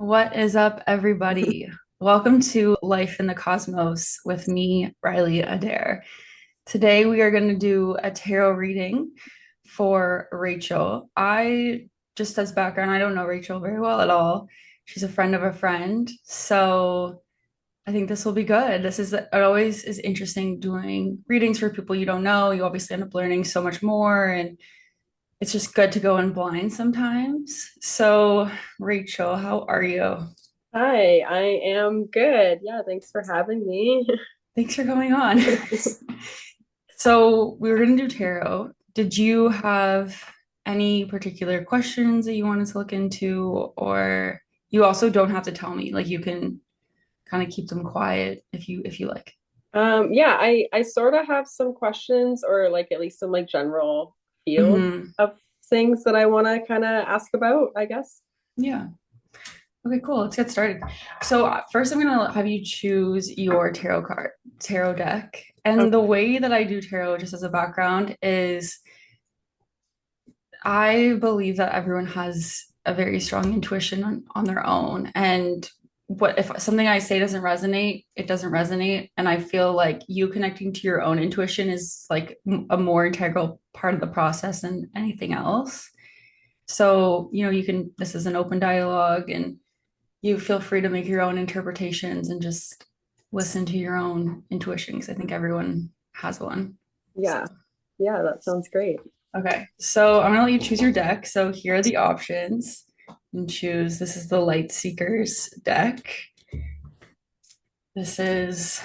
What is up, everybody? Welcome to Life in the Cosmos with me, Riley Adair. Today, we are going to do a tarot reading for Rachel. Just as background, I don't know Rachel very well at all. She's a friend of a friend. So I think this will be good. It always is interesting doing readings for people you don't know. You obviously end up learning so much more, and it's just good to go in blind sometimes. So, Rachel, how are you? Hi, I am good. Yeah, thanks for having me. Thanks for coming on. So, we were going to do tarot. Did you have any particular questions that you wanted to look into, or you also don't have to tell me? Like you can kind of keep them quiet if you like. Yeah, I sort of have some questions or like at least some like general fields Hmm. of things that I want to kind of ask about, I guess. Yeah. Okay, cool. Let's get started. So first, I'm gonna have you choose your tarot deck. And the Okay. way that I do tarot, just as a background, is I believe that everyone has a very strong intuition on their own. And what if something I say doesn't resonate, it doesn't resonate. And I feel like you connecting to your own intuition is like a more integral part of the process than anything else. So, this is an open dialogue and you feel free to make your own interpretations and just listen to your own intuition because I think everyone has one. So, Yeah. Yeah, that sounds great. okay, so I'm gonna let you choose your deck. So here are the options. And choose. This is the Light Seekers deck. This is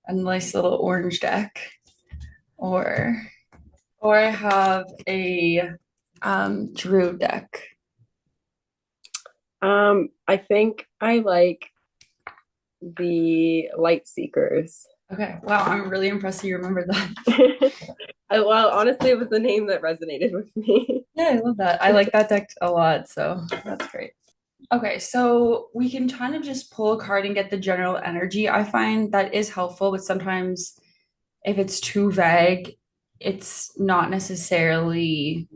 a nice little orange deck, or I have a Drew deck. I think I like the light seekers. Okay, wow, I'm really impressed that you remembered that. Well, honestly, it was the name that resonated with me. Yeah, I love that. I like that deck a lot, so that's great. Okay, so we can kind of just pull a card and get the general energy. I find that is helpful, but sometimes if it's too vague, it's not necessarily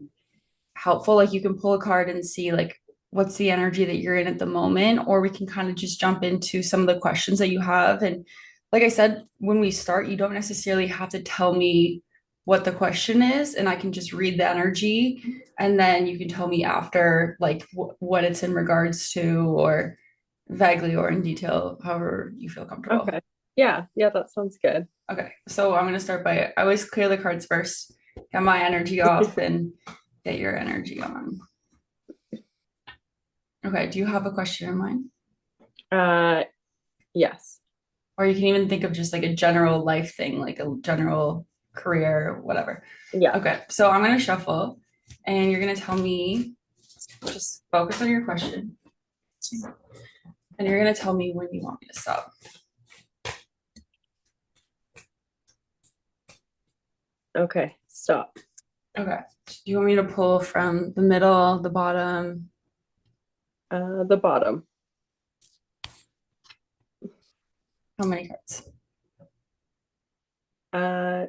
helpful. Like you can pull a card and see like what's the energy that you're in at the moment, or we can kind of just jump into some of the questions that you have. And like I said, when we start, you don't necessarily have to tell me what the question is, and I can just read the energy, and then you can tell me after like what it's in regards to, or vaguely or in detail, however you feel comfortable. Okay. Yeah, that sounds good. Okay, so I'm gonna start by I always clear the cards first, get my energy off, and get your energy on. Okay, do you have a question in mind? Uh, yes. Or you can even think of just like a general life thing, like a general career, whatever. Yeah. Okay, so I'm gonna shuffle and you're gonna tell me, just focus on your question, and you're gonna tell me when you want me to stop. Okay. Stop. Okay. Do you want me to pull from the middle, the bottom? The bottom. How many cards? Uh,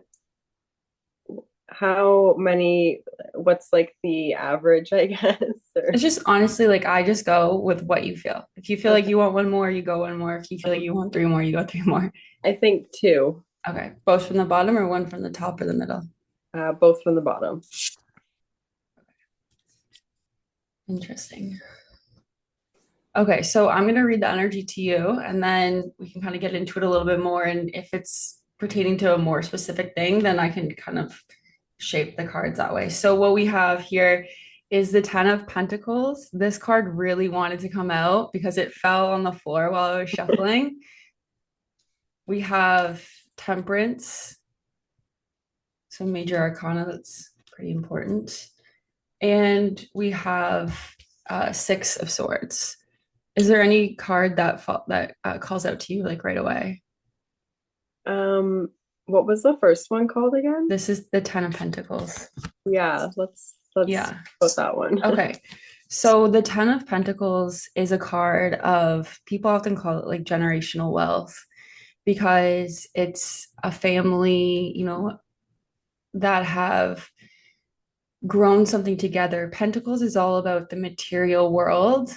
how many, what's like the average, I guess, or It's just honestly like I just go with what you feel. If you feel like okay. you want one more, you go one more. If you feel like you want three more, you go three more. I think two, Okay. Both from the bottom or one from the top or the middle? both from the bottom. Interesting. Okay, so I'm gonna read the energy to you and then we can kind of get into it a little bit more. And if it's pertaining to a more specific thing, then I can kind of shape the cards that way. So what we have here is the Ten of Pentacles. This card really wanted to come out because it fell on the floor while I was shuffling. We have Temperance, so major arcana, that's pretty important. And we have Six of Swords. Is there any card that calls out to you like right away? Um, what was the first one called again? This is the Ten of Pentacles. Yeah, let's Yeah. put that one. Okay. So the Ten of Pentacles is a card of people often call it like generational wealth because it's a family, that have grown something together. Pentacles is all about the material world,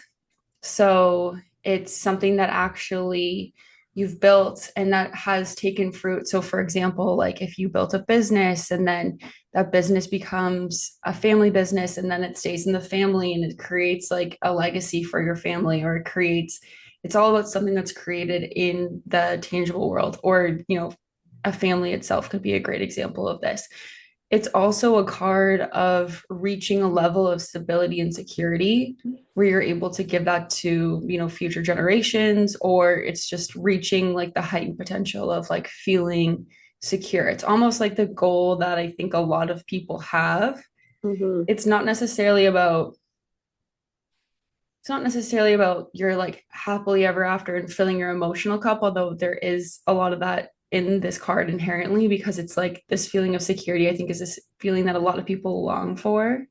So it's something that actually you've built and that has taken fruit. So, for example, like if you built a business and then that business becomes a family business and then it stays in the family and it creates like a legacy for your family, or it creates, it's all about something that's created in the tangible world, or, a family itself could be a great example of this. It's also a card of reaching a level of stability and security where you're able to give that to, future generations, or it's just reaching like the heightened potential of like feeling secure. It's almost like the goal that I think a lot of people have. Hmm. It's not necessarily about it's not necessarily about your like happily ever after and filling your emotional cup, although there is a lot of that in this card inherently, because it's like this feeling of security, I think, is this feeling that a lot of people long for.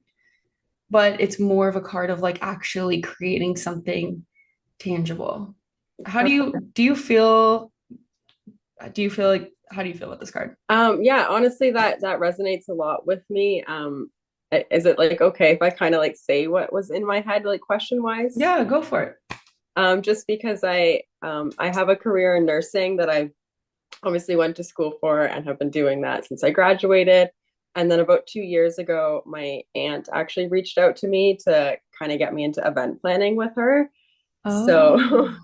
But it's more of a card of like actually creating something tangible. How do you feel like how do you feel about this card? Yeah, honestly, that resonates a lot with me. Is it like okay if I kind of like say what was in my head, like question wise? Yeah, go for it. Just because I have a career in nursing that I obviously went to school for and have been doing that since I graduated. And then about 2 years ago, my aunt actually reached out to me to kind of get me into event planning with her. So Oh,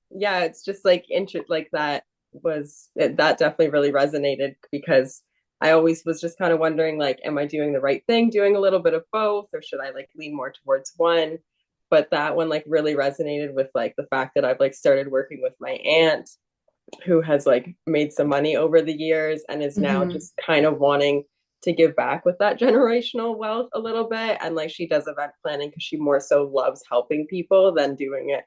yeah, it's just like like that definitely really resonated because I always was just kind of wondering like, am I doing the right thing, doing a little bit of both, or should I like lean more towards one? But that one like really resonated with like the fact that I've like started working with my aunt who has like made some money over the years and is now mm-hmm. just kind of wanting to give back with that generational wealth a little bit. And like she does event planning because she more so loves helping people than doing it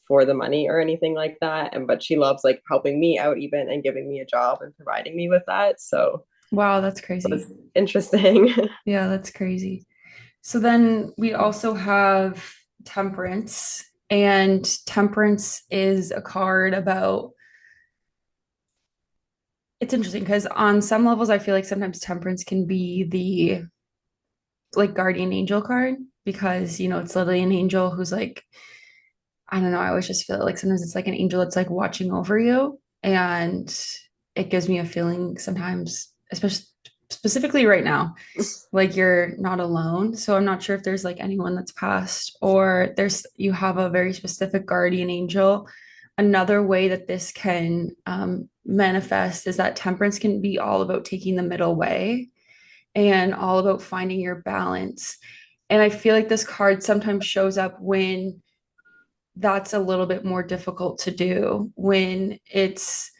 for the money or anything like that. And but she loves like helping me out even and giving me a job and providing me with that. So Wow, that's it crazy. was interesting. Yeah, that's crazy. So then we also have Temperance, and Temperance is a card about, it's interesting because on some levels I feel like sometimes Temperance can be the like guardian angel card, because it's literally an angel who's like, I don't know, I always just feel like sometimes it's like an angel that's like watching over you, and it gives me a feeling sometimes, especially specifically right now, like you're not alone. So I'm not sure if there's like anyone that's passed, or there's you have a very specific guardian angel. Another way that this can manifest is that Temperance can be all about taking the middle way and all about finding your balance. And I feel like this card sometimes shows up when that's a little bit more difficult to do, when it's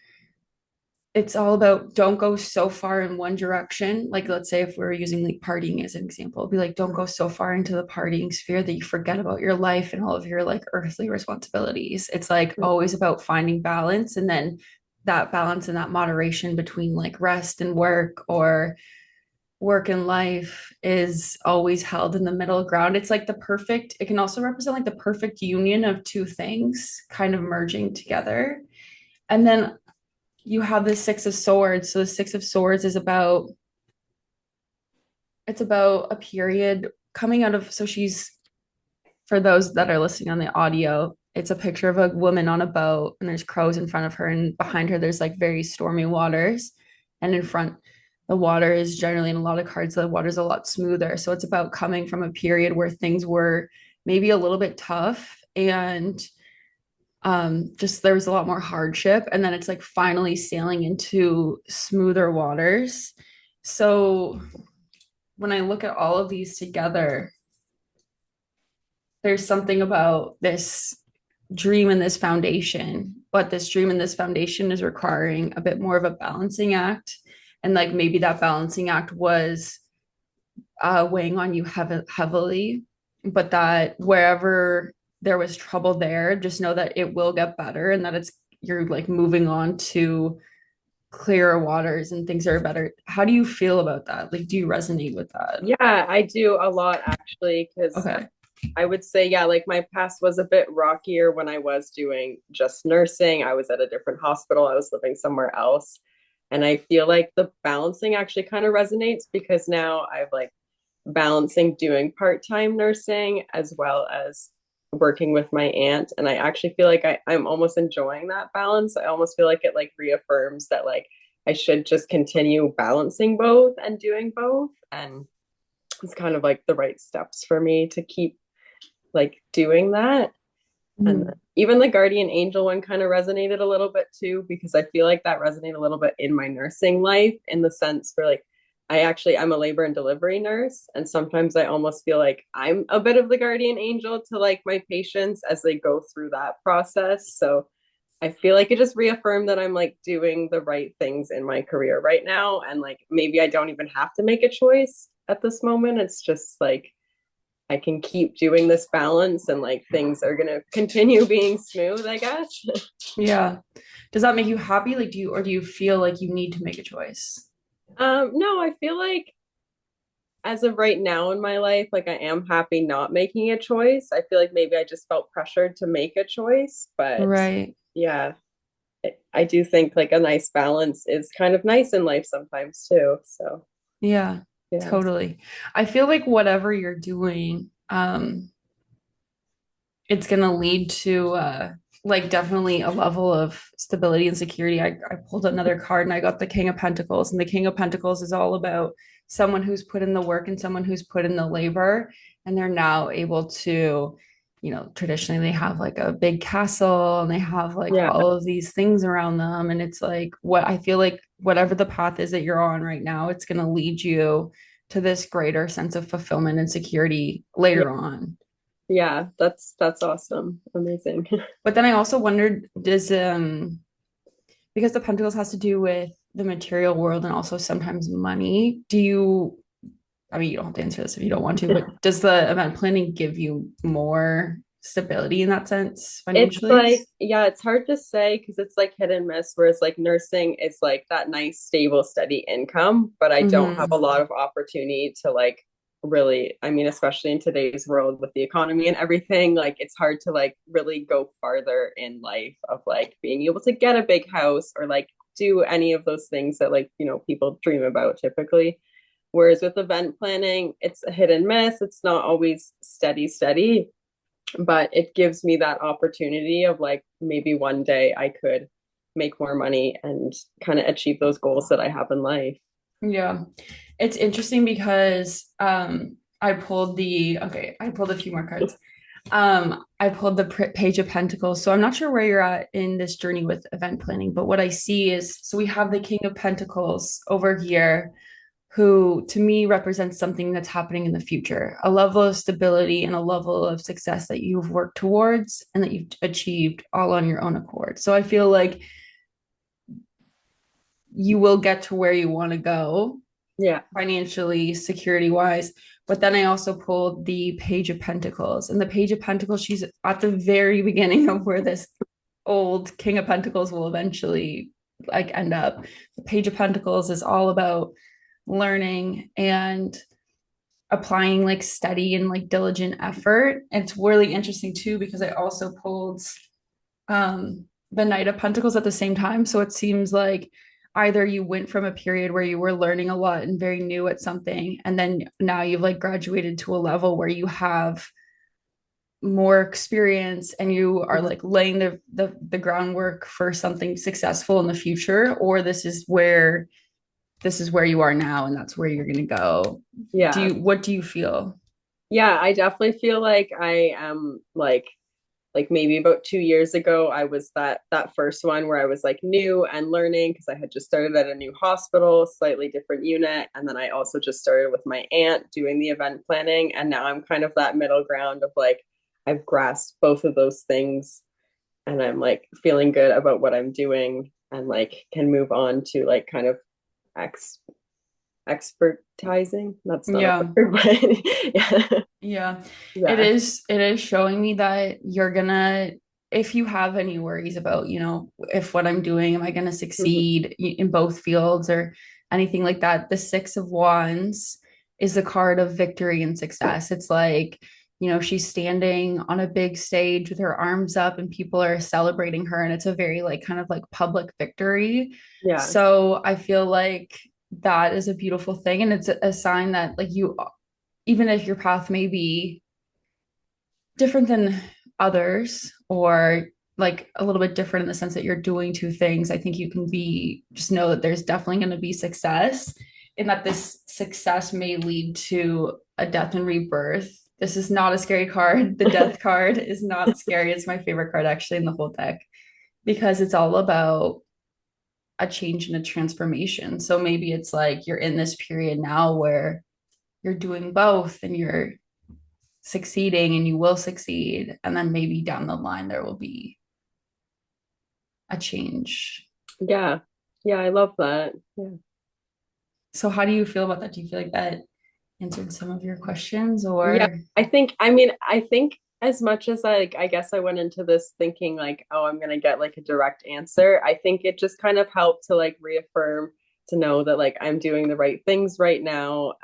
all about don't go so far in one direction. Like, let's say if we were using like partying as an example, it'd be like, don't go so far into the partying sphere that you forget about your life and all of your like earthly responsibilities. It's like always about finding balance, and then that balance and that moderation between like rest and work, or work and life, is always held in the middle ground. It's like the perfect, it can also represent like the perfect union of two things kind of merging together. And then you have the Six of Swords. So the Six of Swords is about, it's about a period coming out of, so she's, for those that are listening on the audio, it's a picture of a woman on a boat and there's crows in front of her, and behind her there's like very stormy waters, and in front the water is generally, in a lot of cards the water's a lot smoother. So it's about coming from a period where things were maybe a little bit tough, and just there was a lot more hardship, and then it's like finally sailing into smoother waters. So when I look at all of these together, there's something about this dream and this foundation, but this dream and this foundation is requiring a bit more of a balancing act. And like maybe that balancing act was weighing on you heavily, but that wherever there was trouble there, just know that it will get better, and that it's, you're like moving on to clearer waters and things are better. How do you feel about that? Like, do you resonate with that? Yeah, I do a lot actually because Okay. I would say, yeah, like my past was a bit rockier when I was doing just nursing. I was at a different hospital, I was living somewhere else. And I feel like the balancing actually kind of resonates because now I've like balancing doing part time nursing as well as working with my aunt, and I actually feel like I'm almost enjoying that balance. I almost feel like it like reaffirms that like I should just continue balancing both and doing both, and it's kind of like the right steps for me to keep like doing that. And then Mhm. even the guardian angel one kind of resonated a little bit too, because I feel like that resonated a little bit in my nursing life, in the sense where like I'm a labor and delivery nurse. And sometimes I almost feel like I'm a bit of the guardian angel to like my patients as they go through that process. So I feel like it just reaffirmed that I'm like doing the right things in my career right now. And like maybe I don't even have to make a choice at this moment. It's just like I can keep doing this balance and like things are going to continue being smooth, I guess. Yeah. Does that make you happy? Like, do you feel like you need to make a choice? No, I feel like as of right now in my life, like I am happy not making a choice. I feel like maybe I just felt pressured to make a choice, but Right. yeah, I do think like a nice balance is kind of nice in life sometimes too. So, Yeah, yeah. totally. I feel like whatever you're doing, it's gonna lead to like definitely a level of stability and security. I pulled another card and I got the King of Pentacles, and the King of Pentacles is all about someone who's put in the work and someone who's put in the labor, and they're now able to, traditionally they have like a big castle and they have like Yeah. all of these things around them. And it's like what I feel like whatever the path is that you're on right now, it's gonna lead you to this greater sense of fulfillment and security Yeah. later on. Yeah, that's awesome. Amazing. But then I also wondered, does because the Pentacles has to do with the material world and also sometimes money, do you, I mean, you don't have to answer this if you don't want to, but does the event planning give you more stability in that sense It's financially? like, yeah, it's hard to say because it's like hit and miss, whereas like nursing is like that nice, stable, steady income, but I don't have Mm-hmm. a lot of opportunity to like really, I mean, especially in today's world with the economy and everything, like it's hard to like really go farther in life of like being able to get a big house or like do any of those things that like, people dream about typically. Whereas with event planning, it's a hit and miss. It's not always steady, steady, but it gives me that opportunity of like maybe one day I could make more money and kind of achieve those goals that I have in life. Yeah. It's interesting because I pulled a few more cards. I pulled the Page of Pentacles. So I'm not sure where you're at in this journey with event planning, but what I see is so we have the King of Pentacles over here, who to me represents something that's happening in the future, a level of stability and a level of success that you've worked towards and that you've achieved all on your own accord. So I feel like you will get to where you want to go Yeah. financially, security wise. But then I also pulled the Page of Pentacles. And the Page of Pentacles, she's at the very beginning of where this old King of Pentacles will eventually like end up. The Page of Pentacles is all about learning and applying like steady and like diligent effort. And it's really interesting too because I also pulled the Knight of Pentacles at the same time. So it seems like either you went from a period where you were learning a lot and very new at something, and then now you've like graduated to a level where you have more experience and you are like laying the groundwork for something successful in the future, or this is where you are now and that's where you're going to go. Yeah. What do you feel? Yeah, I definitely feel like I am like maybe about 2 years ago, I was that first one where I was like new and learning because I had just started at a new hospital, slightly different unit, and then I also just started with my aunt doing the event planning, and now I'm kind of that middle ground of like I've grasped both of those things, and I'm like feeling good about what I'm doing, and like can move on to like kind of ex expertizing. That's not a Yeah. word, but yeah, Yeah, yeah. it is showing me that you're gonna, if you have any worries about, if what I'm doing, am I gonna Mhm. succeed in both fields or anything like that, the Six of Wands is the card of victory and success. It's like, she's standing on a big stage with her arms up and people are celebrating her, and it's a very like kind of like public victory. Yeah. So I feel like that is a beautiful thing, and it's a sign that like you, even if your path may be different than others or like a little bit different in the sense that you're doing two things, I think you can be just know that there's definitely going to be success and that this success may lead to a death and rebirth. This is not a scary card. The death card is not scary. It's my favorite card actually in the whole deck because it's all about a change and a transformation. So maybe it's like you're in this period now where you're doing both and you're succeeding and you will succeed. And then maybe down the line, there will be a change. Yeah. Yeah, I love that. Yeah. So, how do you feel about that? Do you feel like that answered some of your questions Yeah, or? I think as much as I guess I went into this thinking like, oh, I'm gonna get like a direct answer, I think it just kind of helped to like reaffirm to know that like I'm doing the right things right now.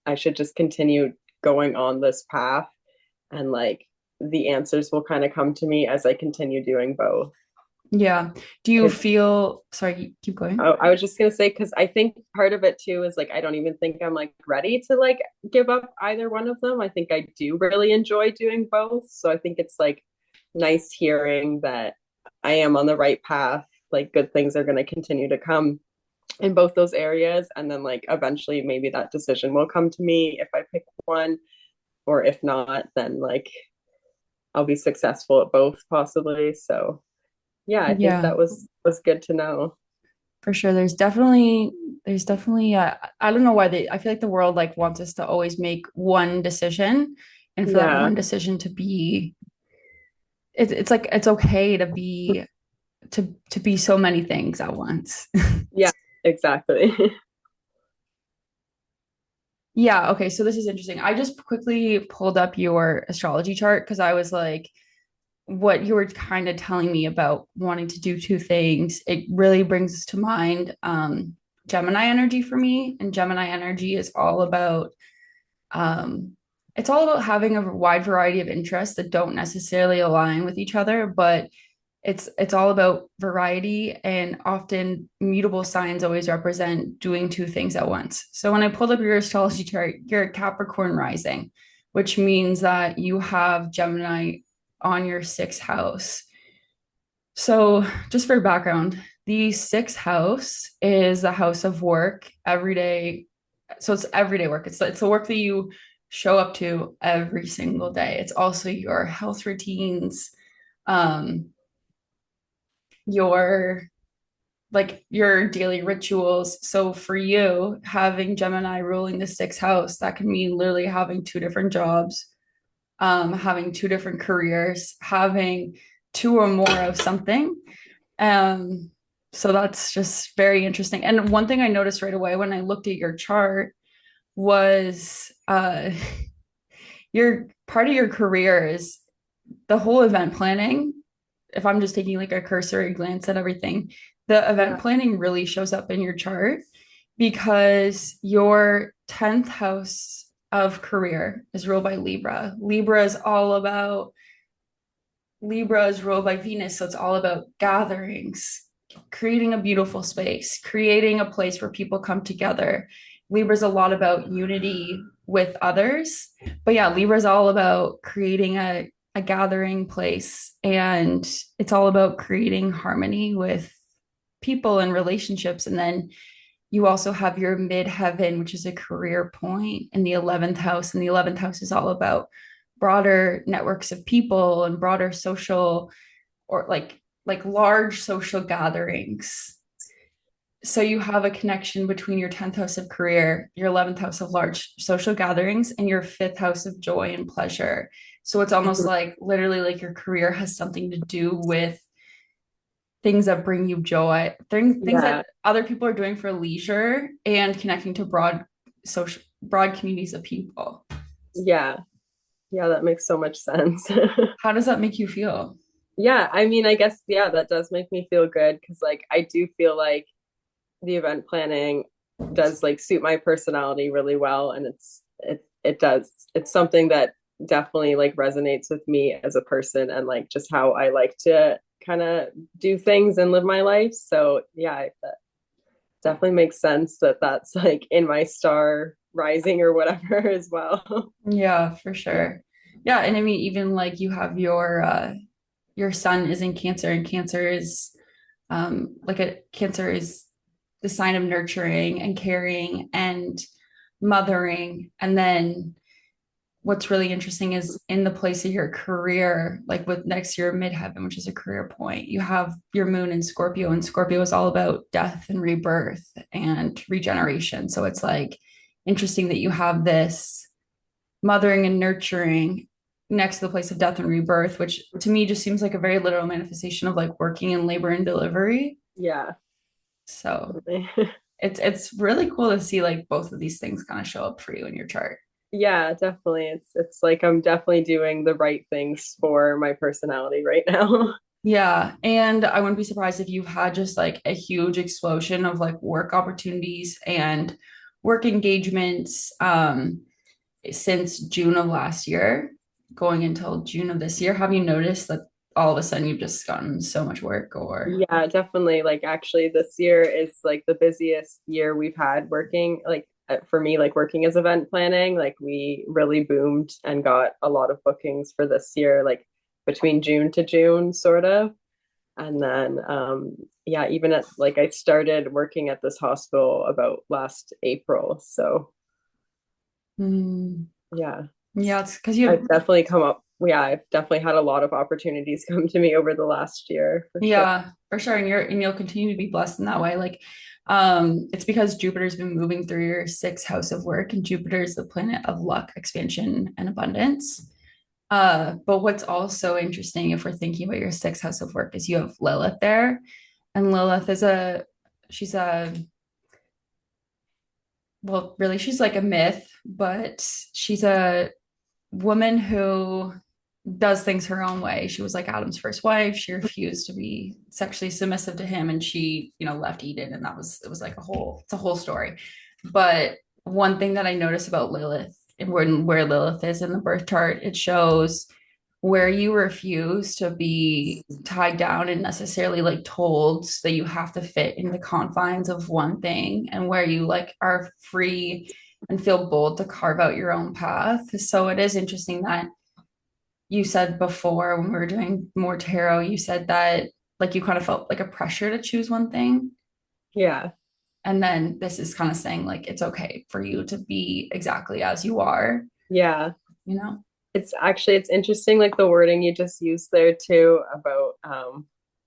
I should just continue going on this path and like the answers will kind of come to me as I continue doing both. Yeah. Do you feel, sorry, keep going. Oh, I was just gonna say because I think part of it too is like I don't even think I'm like ready to like give up either one of them. I think I do really enjoy doing both. So I think it's like nice hearing that I am on the right path. Like good things are gonna continue to come in both those areas. And then like eventually maybe that decision will come to me if I pick one, or if not, then like I'll be successful at both possibly. So yeah, I think Yeah, that was good to know. for sure. There's definitely, I don't know why I feel like the world like wants us to always make one decision and for that Yeah. one decision to be, it's like, it's okay to be so many things at once. Yeah, exactly. Yeah, okay, so this is interesting. I just quickly pulled up your astrology chart because I was like, what you were kind of telling me about wanting to do two things, it really brings to mind Gemini energy for me. And Gemini energy is all about um it's all about having a wide variety of interests that don't necessarily align with each other, but it's all about variety and often mutable signs always represent doing two things at once. So when I pulled up your astrology chart, you're a Capricorn rising, which means that you have Gemini on your sixth house. So just for background, the sixth house is the house of work every day. So it's everyday work. It's the work that you show up to every single day. It's also your health routines, um, your your daily rituals. So for you, having Gemini ruling the sixth house, that can mean literally having two different jobs, having two different careers, having two or more of something. Um, so that's just very interesting. And one thing I noticed right away when I looked at your chart was your part of your career is the whole event planning. If I'm just taking like a cursory glance at everything, the event Yeah. planning really shows up in your chart because your 10th house of career is ruled by Libra. Libra is ruled by Venus, so it's all about gatherings, creating a beautiful space, creating a place where people come together. Libra's a lot about unity with others. But yeah, Libra's all about creating a gathering place and it's all about creating harmony with people and relationships. And then you also have your midheaven, which is a career point in the 11th house. And the 11th house is all about broader networks of people and broader social or like large social gatherings. So you have a connection between your 10th house of career, your 11th house of large social gatherings, and your fifth house of joy and pleasure. So it's almost Mhm. like literally like your career has something to do with things that bring you joy, things Yeah. that other people are doing for leisure and connecting to broad communities of people. Yeah. Yeah, that makes so much sense. How does that make you feel? Yeah, I mean, I guess yeah, that does make me feel good because like I do feel like the event planning does like suit my personality really well and it does. It's something that definitely like resonates with me as a person and like just how I like to kind of do things and live my life. So, yeah, that definitely makes sense that that's like in my star rising or whatever as well. Yeah, for Yeah. sure. Yeah, and I mean, even like you have your sun is in Cancer, and Cancer is like a Cancer is the sign of nurturing and caring and mothering. And then what's really interesting is in the place of your career, like with next year midheaven, which is a career point, you have your moon in Scorpio, and Scorpio is all about death and rebirth and regeneration. So it's like interesting that you have this mothering and nurturing next to the place of death and rebirth, which to me just seems like a very literal manifestation of like working in labor and delivery. Yeah. So it's really cool to see like both of these things kind of show up for you in your chart. Yeah, definitely. It's like I'm definitely doing the right things for my personality right now. Yeah, and I wouldn't be surprised if you've had just like a huge explosion of like work opportunities and work engagements since June of last year, going until June of this year. Have you noticed that all of a sudden you've just gotten so much work or Yeah, definitely. Like actually this year is like the busiest year we've had working like for me like working as event planning. Like we really boomed and got a lot of bookings for this year like between June to June sort of. And then yeah, even at like I started working at this hospital about last April. So Hmm. yeah, Yeah, it's because you have I've definitely come up. Yeah, I've definitely had a lot of opportunities come to me over the last year for sure. yeah, for sure. And you'll continue to be blessed in that way. Like, it's because Jupiter's been moving through your sixth house of work, and Jupiter is the planet of luck, expansion, and abundance. But what's also interesting if we're thinking about your sixth house of work is you have Lilith there. And Lilith is she's a, well, really, she's like a myth, but she's a woman who does things her own way. She was like Adam's first wife. She refused to be sexually submissive to him, and she, left Eden, and it was like it's a whole story. But one thing that I noticed about Lilith and where Lilith is in the birth chart, it shows where you refuse to be tied down and necessarily like told that you have to fit in the confines of one thing, and where you like are free and feel bold to carve out your own path. So it is interesting that you said before when we were doing more tarot, you said that like you kind of felt like a pressure to choose one thing. Yeah. And then this is kind of saying like it's okay for you to be exactly as you are, Yeah. you know? It's interesting like the wording you just used there too about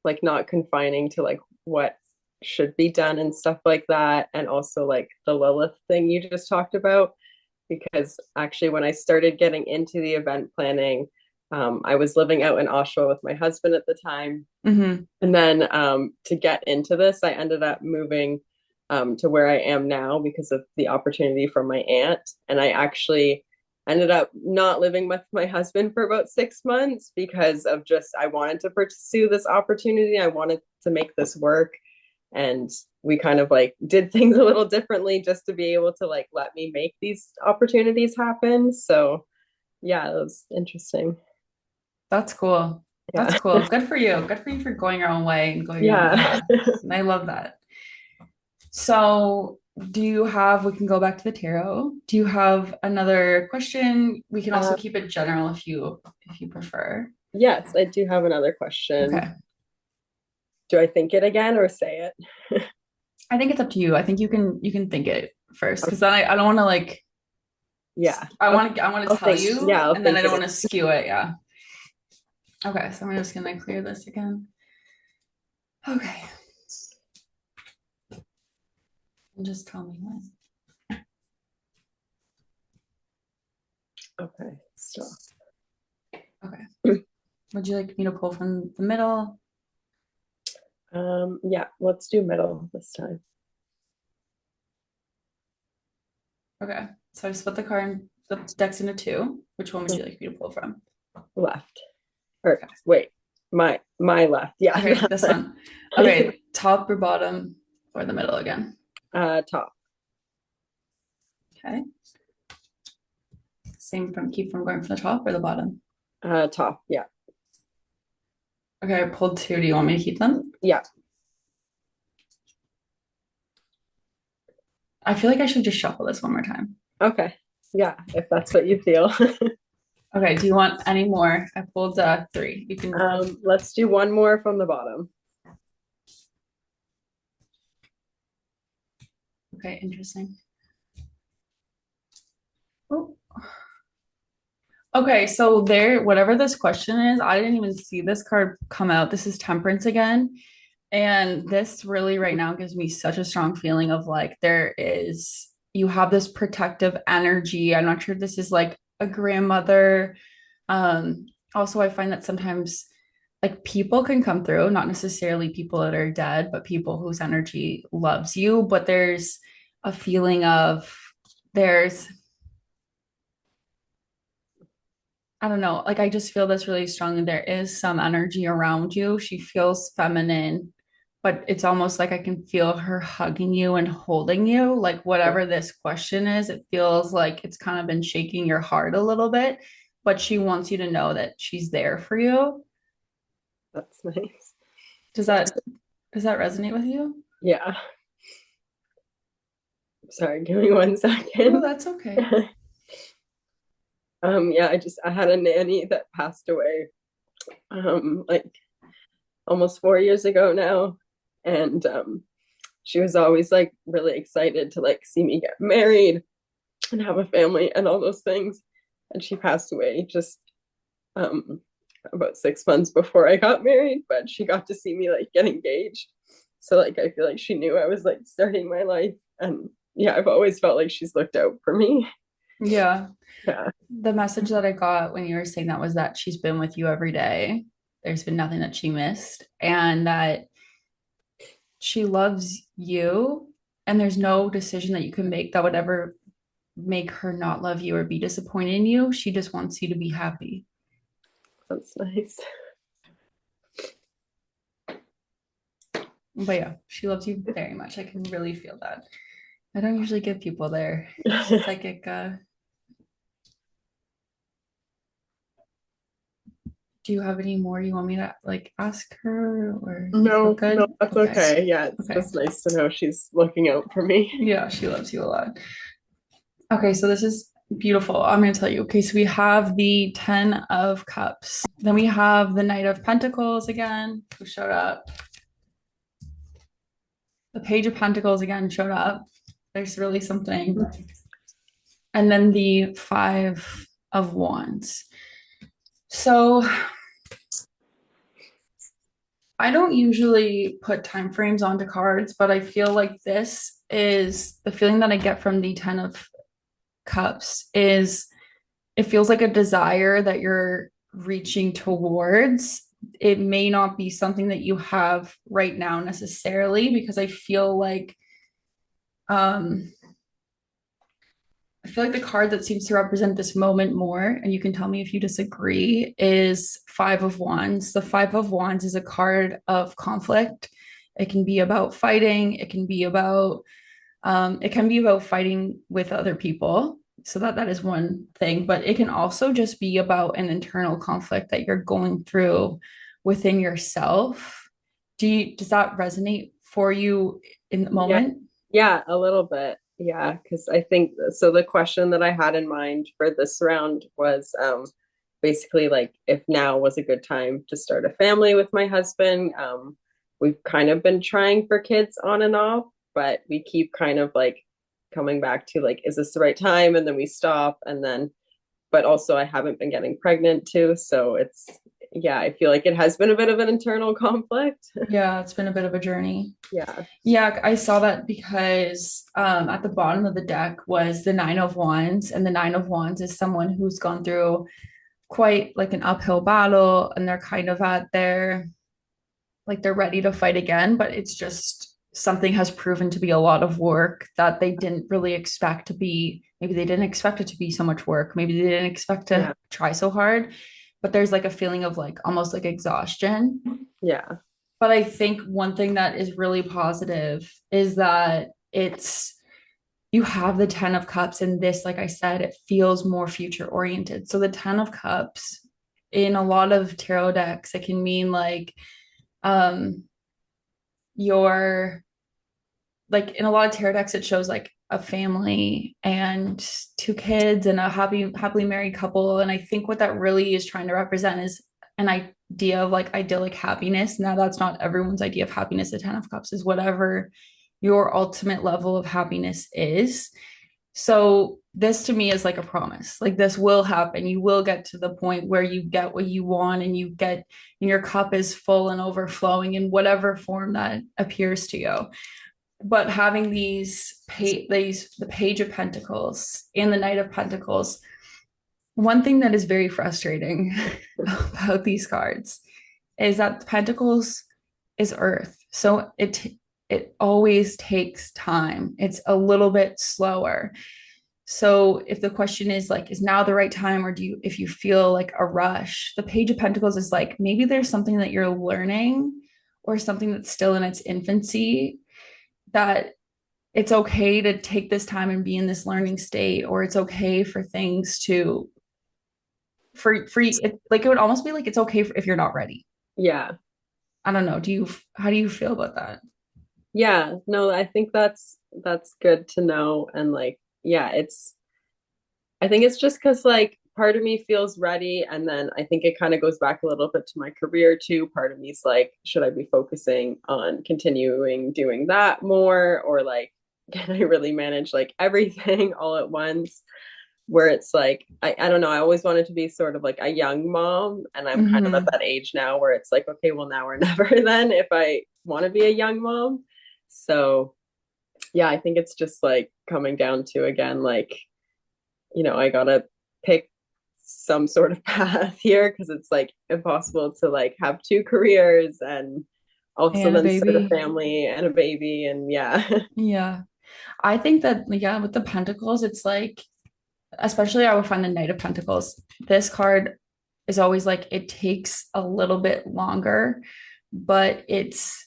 like not confining to like what should be done and stuff like that, and also like the Lilith thing you just talked about, because actually when I started getting into the event planning, I was living out in Oshawa with my husband at the time. Mm-hmm. And then to get into this, I ended up moving to where I am now because of the opportunity from my aunt. And I actually ended up not living with my husband for about 6 months because of just, I wanted to pursue this opportunity. I wanted to make this work. And we kind of like did things a little differently just to be able to like let me make these opportunities happen. So yeah, it was interesting. That's cool. That's Yeah. cool. Good for you. Good for you for going your own way and going your own Yeah. path. And I love that. So, we can go back to the tarot. Do you have another question? We can also uh, keep it general if you prefer. yes, I do have another question. Okay. Do I think it again or say it? I think it's up to you. I think you can think it first because then I don't want to like Yeah. I want to I'll tell think. Yeah, you I'll and then think I don't it. want to skew it. Yeah. Okay, so I'm just gonna clear this again. Okay. And just tell me when. Okay. Stop. Okay. Would you like me to pull from the middle? Yeah, let's do middle this time. Okay. So I split the decks into two. Which one would you like me to pull from? Left. Or Okay. wait, my left. Okay, Yeah. this one. Okay, top or bottom or the middle again. Top. Okay. Same from keep from going from the top or the bottom. Top. Yeah. Okay, I pulled two. Do you want me to keep them? Yeah. I feel like I should just shuffle this one more time. Okay. Yeah, if that's what you feel. Okay, do you want any more? I pulled three. You can, Let's do one more from the bottom. okay, interesting. Oh. Okay, so there, whatever this question is, I didn't even see this card come out. This is Temperance again. And this really right now gives me such a strong feeling of like you have this protective energy. I'm not sure if this is like a grandmother. Um, Also, I find that sometimes like people can come through, not necessarily people that are dead, but people whose energy loves you. But there's a feeling of there's I don't know, like I just feel this really strongly. There is some energy around you. She feels feminine, but it's almost like I can feel her hugging you and holding you. Like Yeah, whatever this question is, it feels like it's kind of been shaking your heart a little bit, but she wants you to know that she's there for you. that's nice. Does that does that resonate with you? Yeah. Sorry, give me one Oh, second. that's okay. Yeah, I had a nanny that passed away like almost 4 years ago now. And she was always like really excited to like see me get married and have a family and all those things. And she passed away just um about 6 months before I got married, but she got to see me like get engaged. So like I feel like she knew I was like starting my life. And yeah, I've always felt like she's looked out for me. Yeah. Yeah, The message that I got when you were saying that was that she's been with you every day. There's been nothing that she missed, and that she loves you, and there's no decision that you can make that would ever make her not love you or be disappointed in you. She just wants you to be happy. that's nice. But yeah, she loves you very much. I can really feel that. I don't usually give people their psychic. Do you have any more you want me to like ask her, or you feel No, no, good? that's Okay. okay. Yeah, it's Okay. just nice to know she's looking out for me. Yeah, she loves you a lot. Okay, so this is beautiful. I'm going to tell you. Okay, so we have the 10 of Cups. Then we have the Knight of Pentacles again, who showed up. The Page of Pentacles again showed up. There's really something. And then the Five of Wands. So I don't usually put time frames onto cards, but I feel like this is the feeling that I get from the 10 of Cups is it feels like a desire that you're reaching towards. It may not be something that you have right now necessarily, because um I feel like the card that seems to represent this moment more, and you can tell me if you disagree, is Five of Wands. The Five of Wands is a card of conflict. It can be about fighting, it can be about fighting with other people. So that is one thing, but it can also just be about an internal conflict that you're going through within yourself. Does that resonate for you in the Yeah, moment? yeah, a little bit. Yeah, because I think so. The question that I had in mind for this round was basically like if now was a good time to start a family with my husband. We've kind of been trying for kids on and off, but we keep kind of like coming back to like, is this the right time? And then we stop, and then but also I haven't been getting pregnant too. So it's, yeah, I feel like it has been a bit of an internal conflict. Yeah, it's been a bit of a journey. Yeah. Yeah, I saw that because at the bottom of the deck was the Nine of Wands, and the Nine of Wands is someone who's gone through quite like an uphill battle, and they're kind of at their like they're ready to fight again, but it's just something has proven to be a lot of work that they didn't really expect to be. Maybe they didn't expect it to be so much work. Maybe they didn't expect Yeah. to try so hard, but there's like a feeling of like almost like exhaustion. Yeah. But I think one thing that is really positive is that you have the 10 of cups, and this, like I said, it feels more future oriented. So the 10 of cups in a lot of tarot decks, it can mean like um you're like in a lot of tarot decks, it shows like a family and two kids and a happily married couple. And I think what that really is trying to represent is an idea of like idyllic happiness. Now that's not everyone's idea of happiness. The Ten of Cups is whatever your ultimate level of happiness is. So this to me is like a promise. Like this will happen. You will get to the point where you get what you want and you get and your cup is full and overflowing in whatever form that appears to you. But having these the Page of Pentacles and the Knight of Pentacles, one thing that is very frustrating about these cards is that the Pentacles is Earth. So it always takes time. It's a little bit slower. So if the question is like, is now the right time, or do you, if you feel like a rush, the Page of Pentacles is like, maybe there's something that you're learning or something that's still in its infancy that it's okay to take this time and be in this learning state, or it's okay for things to, like, it would almost be like, it's okay if you're not ready. Yeah. I don't know. How do you feel about that? Yeah. No, I think that's good to know. And like, yeah, I think it's just because like part of me feels ready. And then I think it kind of goes back a little bit to my career too. Part of me's like, should I be focusing on continuing doing that more? Or like, can I really manage like everything all at once? Where it's like, I don't know, I always wanted to be sort of like a young mom. And I'm kind of at Mm-hmm. that age now where it's like, okay, well, now or never then if I want to be a young mom. So yeah, I think it's just like coming down to again, like, I gotta pick some sort of path here because it's like impossible to like have two careers and also And a then start a baby. family and a baby and yeah. Yeah. I think that, yeah, with the Pentacles, it's like, especially I would find the Knight of Pentacles. This card is always like, it takes a little bit longer, but it's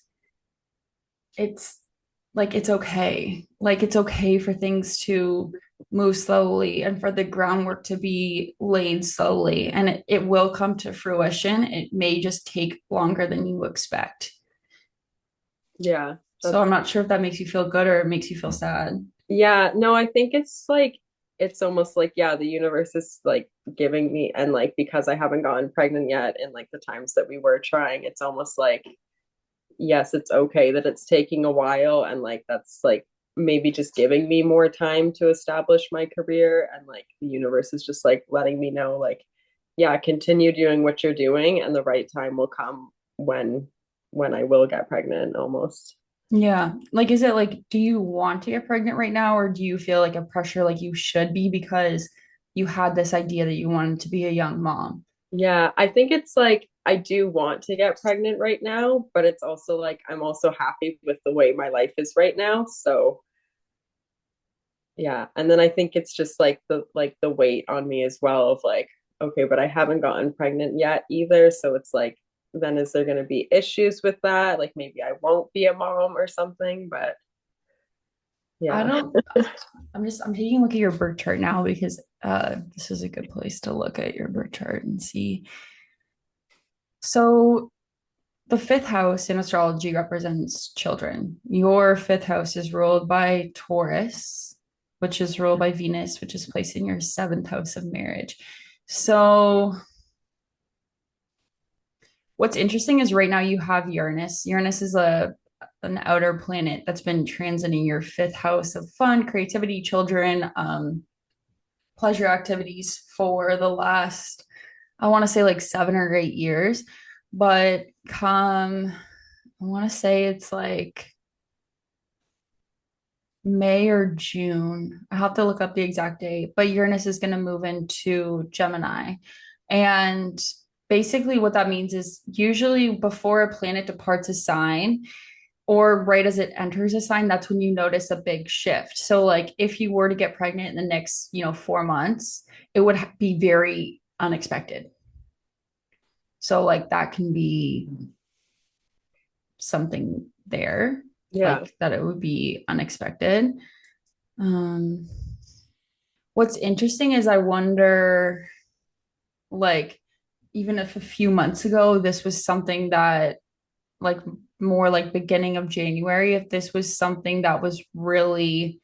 like it's okay. Like it's okay for things to move slowly and for the groundwork to be laid slowly. And it will come to fruition. It may just take longer than you expect. Yeah, So I'm that's not sure if that makes you feel good or it makes you feel sad. yeah, no, I think it's like it's almost like yeah, the universe is like giving me and like because I haven't gotten pregnant yet in like the times that we were trying, it's almost like yes, it's okay that it's taking a while and like that's like maybe just giving me more time to establish my career and like the universe is just like letting me know like yeah, continue doing what you're doing and the right time will come when I will get pregnant almost. Yeah. Like, is it like, do you want to get pregnant right now, or do you feel like a pressure like you should be because you had this idea that you wanted to be a young mom? Yeah, I think it's like I do want to get pregnant right now, but it's also like I'm also happy with the way my life is right now. So yeah, and then I think it's just like the weight on me as well of like okay, but I haven't gotten pregnant yet either, so it's like then is there going to be issues with that? Like maybe I won't be a mom or something, but I yeah. don't, I'm taking a look at your birth chart now because this is a good place to look at your birth chart and see. So the fifth house in astrology represents children. Your fifth house is ruled by Taurus, which is ruled by Venus, which is placed in your seventh house of marriage. So what's interesting is right now you have Uranus. Uranus is a an outer planet that's been transiting your fifth house of fun, creativity, children, pleasure activities for the last, I want to say like 7 or 8 years. But come, I want to say it's like May or June. I have to look up the exact date, but Uranus is going to move into Gemini. And basically, what that means is usually before a planet departs a sign, or right as it enters a sign, that's when you notice a big shift. So, like, if you were to get pregnant in the next, 4 months, it would be very unexpected. So, like, that can be something there, Yeah. like that it would be unexpected. Um, what's interesting is I wonder, like, even if a few months ago, this was something that, like, more like beginning of January, if this was something that was really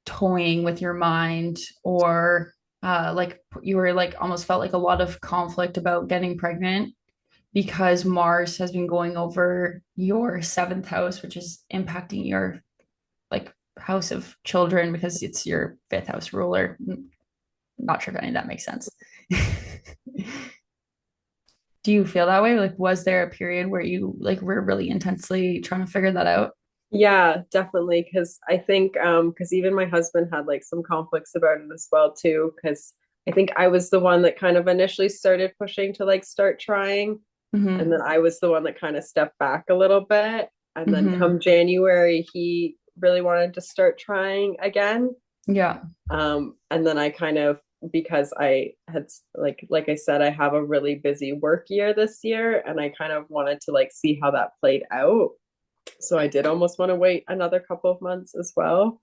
toying with your mind, or like you were like almost felt like a lot of conflict about getting pregnant because Mars has been going over your seventh house, which is impacting your like house of children because it's your fifth house ruler. Not sure if any of that makes sense. Do you feel that way? Like, was there a period where you like were really intensely trying to figure that out? Yeah, definitely. Because I think, because even my husband had like some conflicts about it as well too. Because I think I was the one that kind of initially started pushing to like start trying, and Mm-hmm. then I was the one that kind of stepped back a little bit. And then Mm-hmm. come January, he really wanted to start trying again. Yeah. And then I kind of, because I had like I said, I have a really busy work year this year, and I kind of wanted to like see how that played out. So I did almost want to wait another couple of months as well.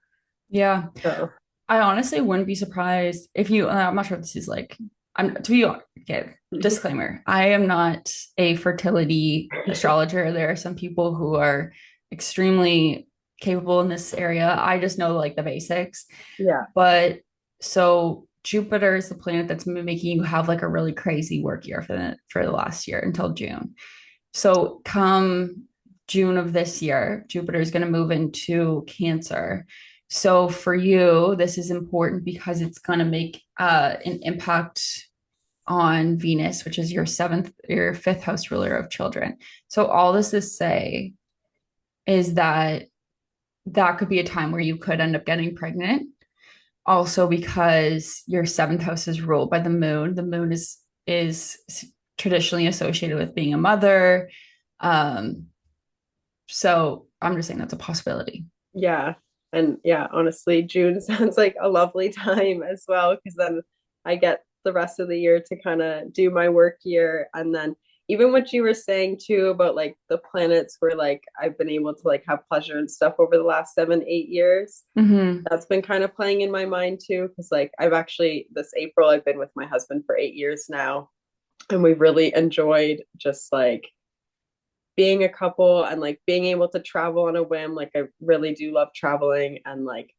Yeah. So I honestly wouldn't be surprised if you, I'm not sure if this is like, I'm to be honest, okay, disclaimer, I am not a fertility astrologer. There are some people who are extremely capable in this area. I just know like the basics. yeah, But so Jupiter is the planet that's making you have like a really crazy work year for the last year until June. So come June of this year, Jupiter is going to move into Cancer. So for you, this is important because it's going to make an impact on Venus, which is your fifth house ruler of children. So all this is say is that that could be a time where you could end up getting pregnant. Also, because your seventh house is ruled by the moon. The moon is traditionally associated with being a mother. Um, so I'm just saying that's a possibility. yeah. And yeah, honestly, June sounds like a lovely time as well, because then I get the rest of the year to kind of do my work year. And then even what you were saying too about like the planets where like I've been able to like have pleasure and stuff over the last 7, 8 years, Mm-hmm. that's been kind of playing in my mind too. Cause like I've actually, this April, I've been with my husband for 8 years now, and we've really enjoyed just like being a couple and like being able to travel on a whim. Like I really do love traveling, and like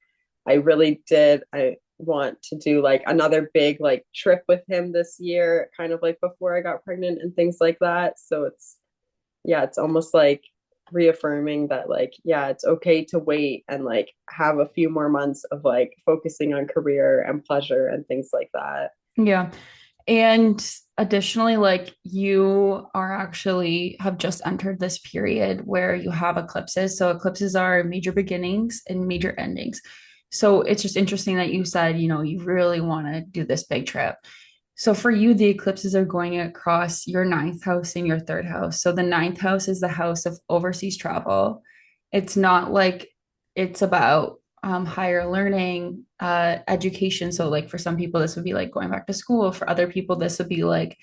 I really did, I want to do like another big like trip with him this year, kind of like before I got pregnant and things like that. So it's, yeah, it's almost like reaffirming that like, yeah, it's okay to wait and like have a few more months of like focusing on career and pleasure and things like that. Yeah. And additionally, like you are actually have just entered this period where you have eclipses. So eclipses are major beginnings and major endings. So it's just interesting that you said, you really want to do this big trip. So for you, the eclipses are going across your ninth house and your third house. So the ninth house is the house of overseas travel. It's not like it's about higher learning, education. So like for some people, this would be like going back to school. For other people, this would be like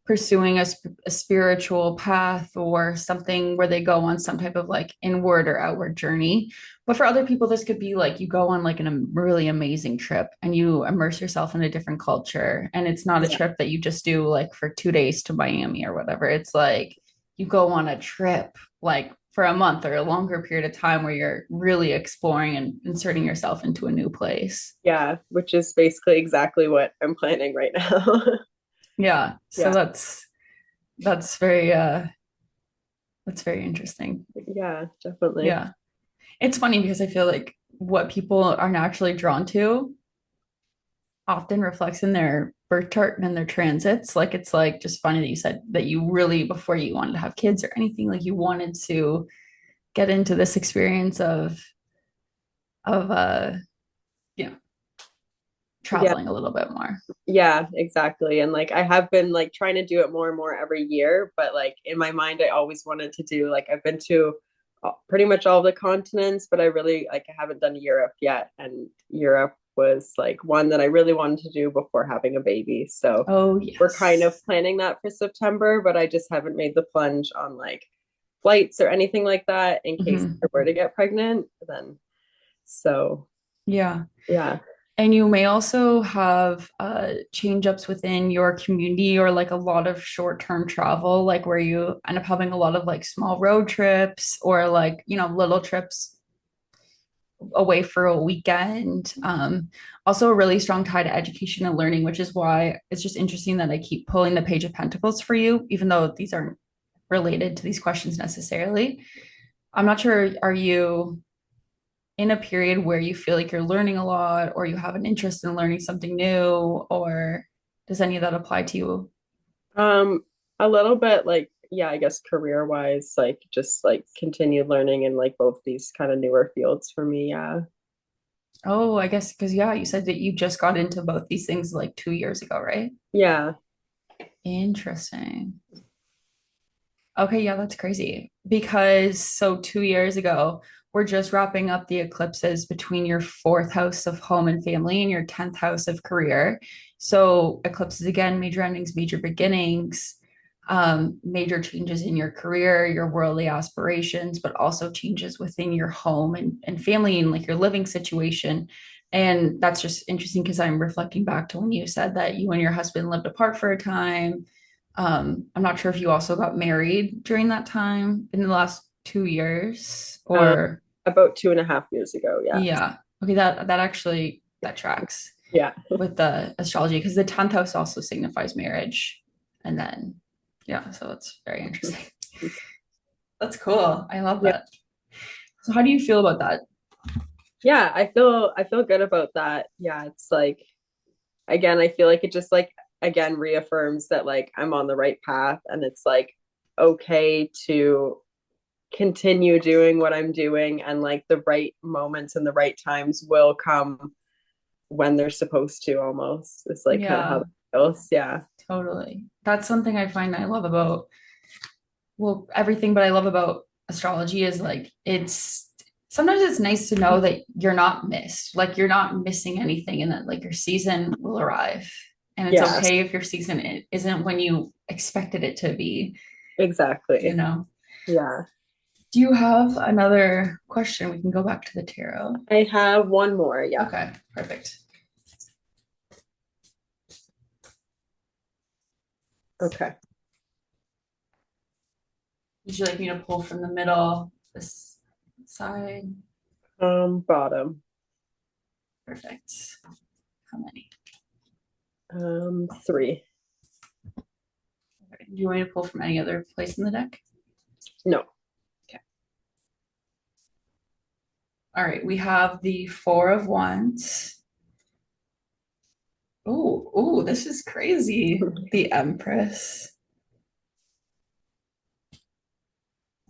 pursuing a spiritual path or something where they go on some type of like inward or outward journey. But for other people, this could be like you go on like a really amazing trip and you immerse yourself in a different culture. And it's not a Yeah. trip that you just do like for 2 days to Miami or whatever. It's like you go on a trip like for a month or a longer period of time where you're really exploring and inserting yourself into a new place. Yeah, which is basically exactly what I'm planning right now. Yeah. So Yeah. that's very interesting. Yeah, definitely. Yeah. It's funny because I feel like what people are naturally drawn to often reflects in their birth chart and in their transits. Like it's like just funny that you said that you really, before you wanted to have kids or anything, like you wanted to get into this experience of you know, Yeah, traveling a little bit more. yeah, exactly. And like I have been like trying to do it more and more every year, but like in my mind I always wanted to do like I've been to pretty much all the continents, but I really like I haven't done Europe yet, and Europe was like one that I really wanted to do before having a baby. So Oh we're kind of yes. planning that for September, but I just haven't made the plunge on like flights or anything like that in case I Mhm. were to get pregnant then. So, Yeah. yeah. And you may also have change ups within your community or like a lot of short term travel, like where you end up having a lot of like small road trips or like, little trips away for a weekend. Also a really strong tie to education and learning, which is why it's just interesting that I keep pulling the Page of Pentacles for you, even though these aren't related to these questions necessarily. I'm not sure, are you in a period where you feel like you're learning a lot or you have an interest in learning something new, or does any of that apply to you? Um, a little bit like, yeah, I guess career wise, like just like continued learning in like both these kind of newer fields for me. Yeah. Oh, I guess because yeah, you said that you just got into both these things like 2 years ago, right? Yeah. Interesting. Okay, yeah, that's crazy. Because so 2 years ago, we're just wrapping up the eclipses between your fourth house of home and family and your 10th house of career. So eclipses again, major endings, major beginnings, major changes in your career, your worldly aspirations, but also changes within your home and family and like your living situation. And that's just interesting because I'm reflecting back to when you said that you and your husband lived apart for a time. I'm not sure if you also got married during that time in the last 2 years Um, or about 2.5 years ago. Yeah. yeah. Okay, that actually that tracks Yeah. with the astrology because the 10th house also signifies marriage. And then yeah, so it's very interesting. That's cool. I love Yeah. that. So how do you feel about that? Yeah. I feel good about that. Yeah. It's like, again, I feel like it just like, again, reaffirms that like I'm on the right path and it's like okay to continue doing what I'm doing and like the right moments and the right times will come when they're supposed to almost. It's like kind of how Yeah, that feels. Yeah. totally. That's something I find I love about well, everything, but I love about astrology is like it's sometimes it's nice to know that you're not missed, like you're not missing anything, and that like your season will arrive. And it's Yeah, okay if your season isn't when you expected it to be, you exactly. know. Yeah. Do you have another question? We can go back to the tarot. I have one more. Yeah. Okay, perfect. Okay. Would you like me to pull from the middle, this side? Bottom. Perfect. How many? Three. Okay. Do you want me to pull from any other place in the deck? No. Okay. All right, we have the Four of Wands. Oh, this is crazy. The Empress.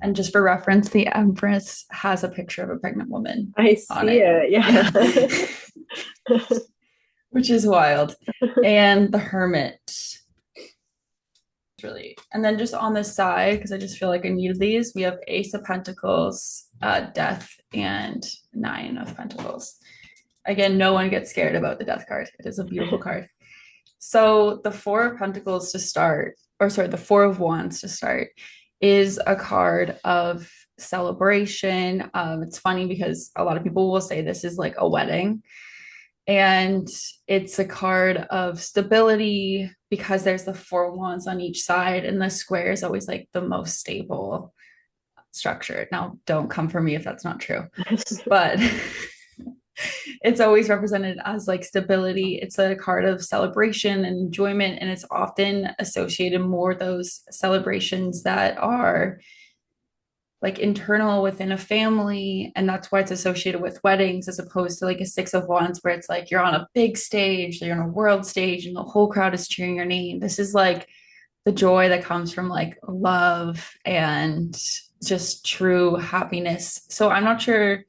And just for reference, the Empress has a picture of a pregnant woman I on see it. it. Yeah. Yeah. Which is wild. And the Hermit. Really. And then just on the side, because I just feel like I need these, we have Ace of Pentacles, Death, and Nine of Pentacles. Again, no one gets scared about the Death card. It is a beautiful card. So the Four of Pentacles to start, or sorry, the Four of Wands to start, is a card of celebration. It's funny because a lot of people will say this is like a wedding, and it's a card of stability because there's the four wands on each side, and the square is always like the most stable structure. Now, don't come for me if that's not true, but it's always represented as like stability. It's a card of celebration and enjoyment, and it's often associated more those celebrations that are like internal within a family, and that's why it's associated with weddings as opposed to like a Six of Wands where it's like you're on a big stage, you're on a world stage and the whole crowd is cheering your name. This is like the joy that comes from like love and just true happiness. So I'm not sure,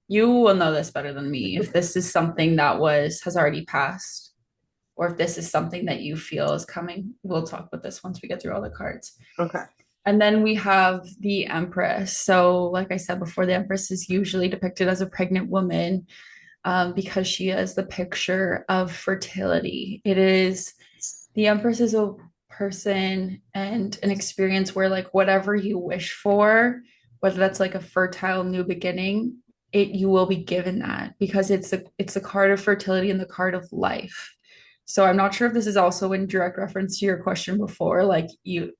you will know this better than me, if this is something that was has already passed or if this is something that you feel is coming. We'll talk about this once we get through all the cards. Okay. And then we have the Empress. So, like I said before, the Empress is usually depicted as a pregnant woman, because she is the picture of fertility. It is the Empress is a person and an experience where, like, whatever you wish for, whether that's like a fertile new beginning, it you will be given that because it's a card of fertility and the card of life. So I'm not sure if this is also in direct reference to your question before, like you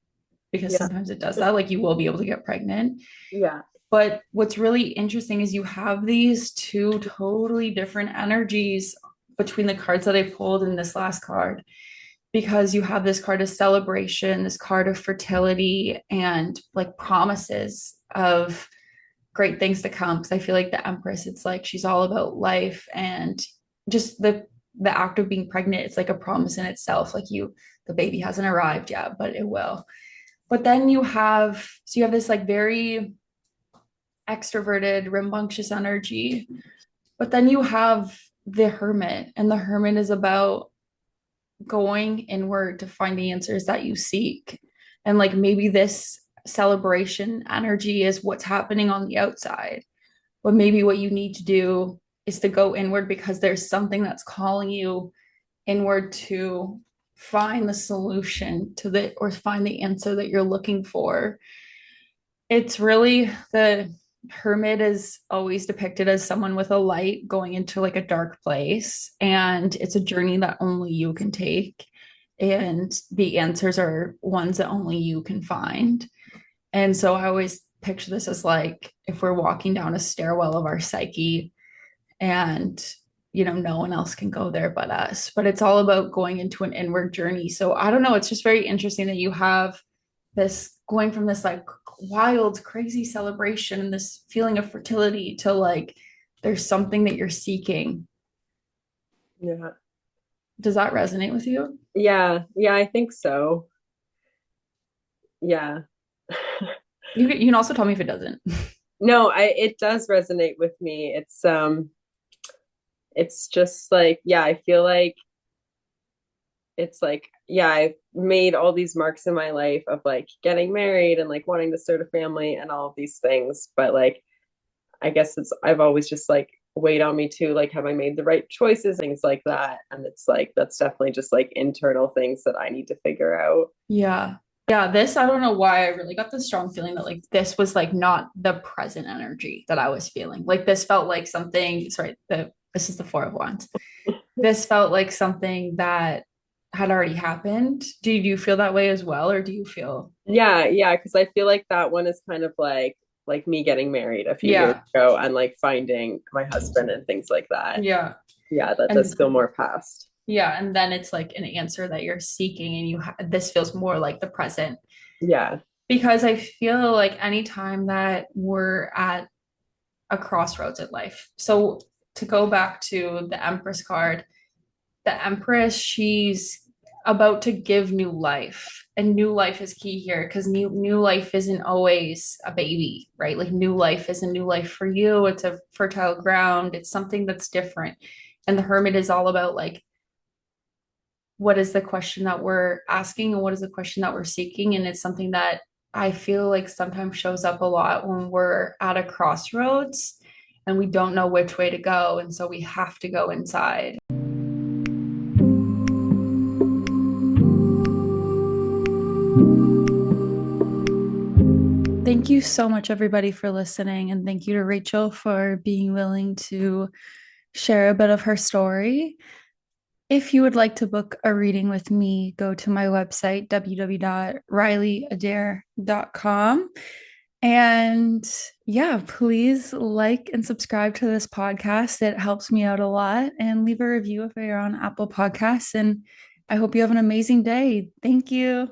because Yeah. sometimes it does that, like you will be able to get pregnant. Yeah. But what's really interesting is you have these two totally different energies between the cards that I pulled in this last card, because you have this card of celebration, this card of fertility, and like promises of great things to come. Because I feel like the Empress, it's like she's all about life and just the act of being pregnant. It's like a promise in itself. Like the baby hasn't arrived yet, but it will. But then you have this like very extroverted, rambunctious energy. But then you have the Hermit, and the Hermit is about going inward to find the answers that you seek. And like maybe this celebration energy is what's happening on the outside, but maybe what you need to do is to go inward because there's something that's calling you inward to find the solution to the or find the answer that you're looking for. It's really the Hermit is always depicted as someone with a light going into like a dark place, and it's a journey that only you can take, and the answers are ones that only you can find. And so I always picture this as like if we're walking down a stairwell of our psyche, and no one else can go there but us, but it's all about going into an inward journey. So I don't know, it's just very interesting that you have this going from this like wild crazy celebration and this feeling of fertility to like there's something that you're seeking. Yeah. Does that resonate with you? Yeah. Yeah, I think so. Yeah. You can also tell me if it doesn't. No, I it does resonate with me. It's just like, yeah, I feel like it's like, yeah, I've made all these marks in my life of like getting married and like wanting to start a family and all of these things. But like, I guess I've always just like weighed on me too. Like, have I made the right choices? Things like that. And it's like, that's definitely just like internal things that I need to figure out. Yeah. Yeah, this, I don't know why I really got the strong feeling that like this was like not the present energy that I was feeling. Like this felt like something, sorry, this is the Four of Wands. This felt like something that had already happened. Do you feel that way as well, or do you feel? Yeah, yeah, because I feel like that one is kind of like me getting married a few years Yeah, ago and like finding my husband and things like that. yeah, Yeah, that does and feel more past. yeah, and then it's like an answer that you're seeking, and this feels more like the present, Yeah. because I feel like anytime that we're at a crossroads in life. So to go back to the Empress card, the Empress, she's about to give new life. And new life is key here because new life isn't always a baby, right? Like new life is a new life for you. It's a fertile ground. It's something that's different. And the Hermit is all about like what is the question that we're asking and what is the question that we're seeking. And it's something that I feel like sometimes shows up a lot when we're at a crossroads and we don't know which way to go. And so we have to go inside. Thank you so much, everybody, for listening. And thank you to Rachel for being willing to share a bit of her story. If you would like to book a reading with me, go to my website, www.rileyadair.com. And yeah, please like and subscribe to this podcast. It helps me out a lot. And leave a review if you're on Apple Podcasts. And I hope you have an amazing day. Thank you.